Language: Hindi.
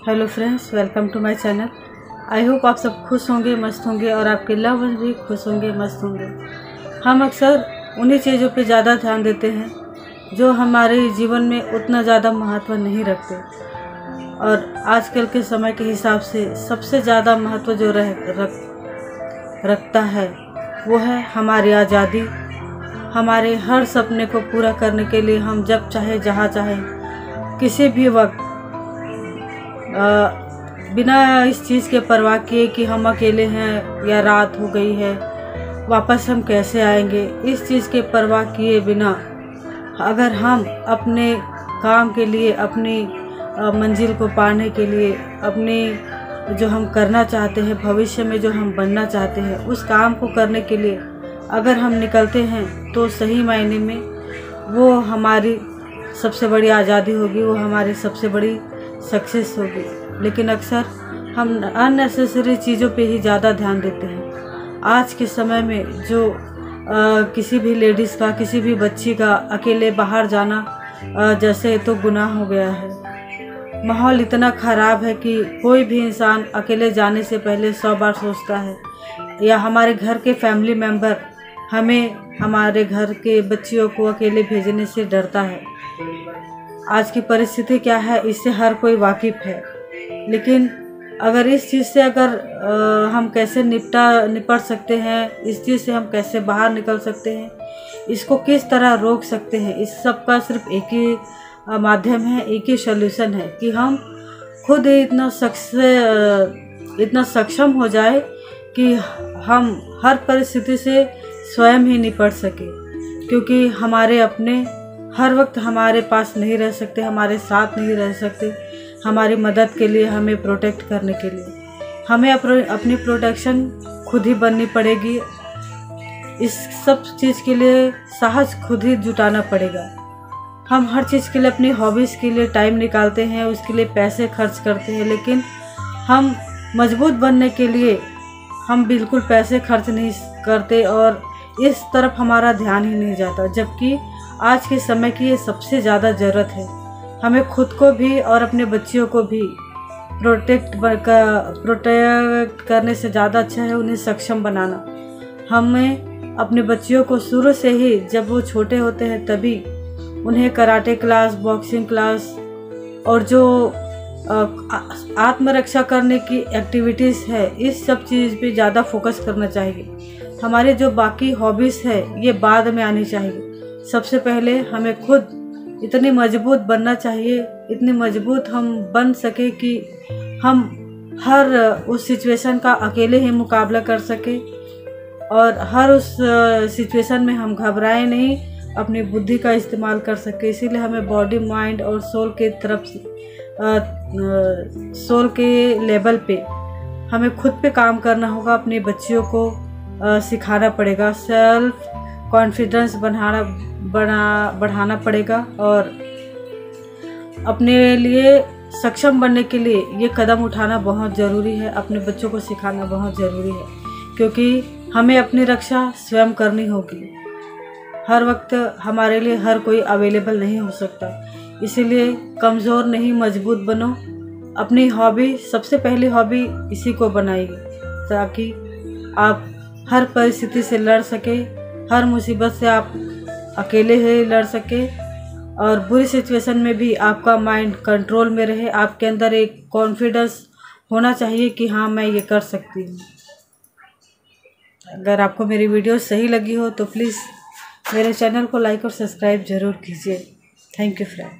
Hello friends, welcome to my channel. I hope आप सब खुश होंगे, मस्त होंगे और आपके लव वंस भी खुश होंगे, मस्त होंगे। हम अक्सर उन्हीं चीज़ों पे ज़्यादा ध्यान देते हैं जो हमारे जीवन में उतना ज़्यादा महत्व नहीं रखते, और आजकल के समय के हिसाब से सबसे ज़्यादा महत्व जो रखता है वो है हमारी आज़ादी। हमारे हर सपने को पूरा करने के लिए हम जब चाहे जहाँ चाहे किसी भी वक्त बिना इस चीज़ के परवाह किए कि हम अकेले हैं या रात हो गई है, वापस हम कैसे आएंगे, इस चीज़ के परवाह किए बिना अगर हम अपने काम के लिए, अपनी मंजिल को पाने के लिए, अपनी जो हम करना चाहते हैं, भविष्य में जो हम बनना चाहते हैं, उस काम को करने के लिए अगर हम निकलते हैं तो सही मायने में वो हमारी सबसे बड़ी आज़ादी होगी, वो हमारी सबसे बड़ी सक्सेस होगी। लेकिन अक्सर हम अननेसेसरी चीज़ों पे ही ज़्यादा ध्यान देते हैं। आज के समय में जो किसी भी लेडीज़ का, किसी भी बच्ची का अकेले बाहर जाना जैसे तो गुनाह हो गया है। माहौल इतना ख़राब है कि कोई भी इंसान अकेले जाने से पहले 100 बार सोचता है, या हमारे घर के फैमिली मेम्बर हमें हमारे घर के बच्चियों को अकेले भेजने से डरता है। आज की परिस्थिति क्या है इससे हर कोई वाकिफ़ है, लेकिन अगर इस चीज़ से हम कैसे निपट सकते हैं, इस चीज़ से हम कैसे बाहर निकल सकते हैं, इसको किस तरह रोक सकते हैं, इस सब का सिर्फ एक ही माध्यम है, एक ही सॉल्यूशन है कि हम खुद इतना सक्षम हो जाए कि हम हर परिस्थिति से स्वयं ही निपट सके। क्योंकि हमारे अपने हर वक्त हमारे पास नहीं रह सकते, हमारे साथ नहीं रह सकते। हमारी मदद के लिए, हमें प्रोटेक्ट करने के लिए हमें अपनी प्रोटेक्शन खुद ही बननी पड़ेगी। इस सब चीज़ के लिए साहस खुद ही जुटाना पड़ेगा। हम हर चीज़ के लिए, अपनी हॉबीज़ के लिए टाइम निकालते हैं, उसके लिए पैसे खर्च करते हैं, लेकिन हम मजबूत बनने के लिए हम बिल्कुल पैसे खर्च नहीं करते और इस तरफ हमारा ध्यान ही नहीं जाता। जबकि आज के समय की ये सबसे ज़्यादा ज़रूरत है। हमें खुद को भी और अपने बच्चियों को भी प्रोटेक्ट करने से ज़्यादा अच्छा है उन्हें सक्षम बनाना। हमें अपने बच्चियों को शुरू से ही, जब वो छोटे होते हैं तभी उन्हें कराटे क्लास, बॉक्सिंग क्लास और जो आत्मरक्षा करने की एक्टिविटीज़ है, इस सब चीज़ पे ज़्यादा फोकस करना चाहिए। हमारे जो बाकी हॉबीज़ है ये बाद में आनी चाहिए। सबसे पहले हमें खुद इतनी मजबूत बनना चाहिए, इतनी मजबूत हम बन सके कि हम हर उस सिचुएशन का अकेले ही मुकाबला कर सके, और हर उस सिचुएशन में हम घबराएं नहीं, अपनी बुद्धि का इस्तेमाल कर सके। इसीलिए हमें बॉडी, माइंड और सोल के तरफ सोल के लेवल पे हमें खुद पे काम करना होगा। अपने बच्चियों को सिखाना पड़ेगा, सेल्फ कॉन्फिडेंस बढ़ाना पड़ेगा, और अपने लिए सक्षम बनने के लिए ये कदम उठाना बहुत ज़रूरी है। अपने बच्चों को सिखाना बहुत ज़रूरी है, क्योंकि हमें अपनी रक्षा स्वयं करनी होगी। हर वक्त हमारे लिए हर कोई अवेलेबल नहीं हो सकता, इसीलिए कमज़ोर नहीं, मजबूत बनो। अपनी हॉबी, सबसे पहली हॉबी इसी को बनाइए ताकि आप हर परिस्थिति से लड़ सके, हर मुसीबत से आप अकेले ही लड़ सके, और बुरी सिचुएशन में भी आपका माइंड कंट्रोल में रहे। आपके अंदर एक कॉन्फिडेंस होना चाहिए कि हाँ, मैं ये कर सकती हूँ। अगर आपको मेरी वीडियो सही लगी हो तो प्लीज़ मेरे चैनल को लाइक और सब्सक्राइब ज़रूर कीजिए। Thank you friend.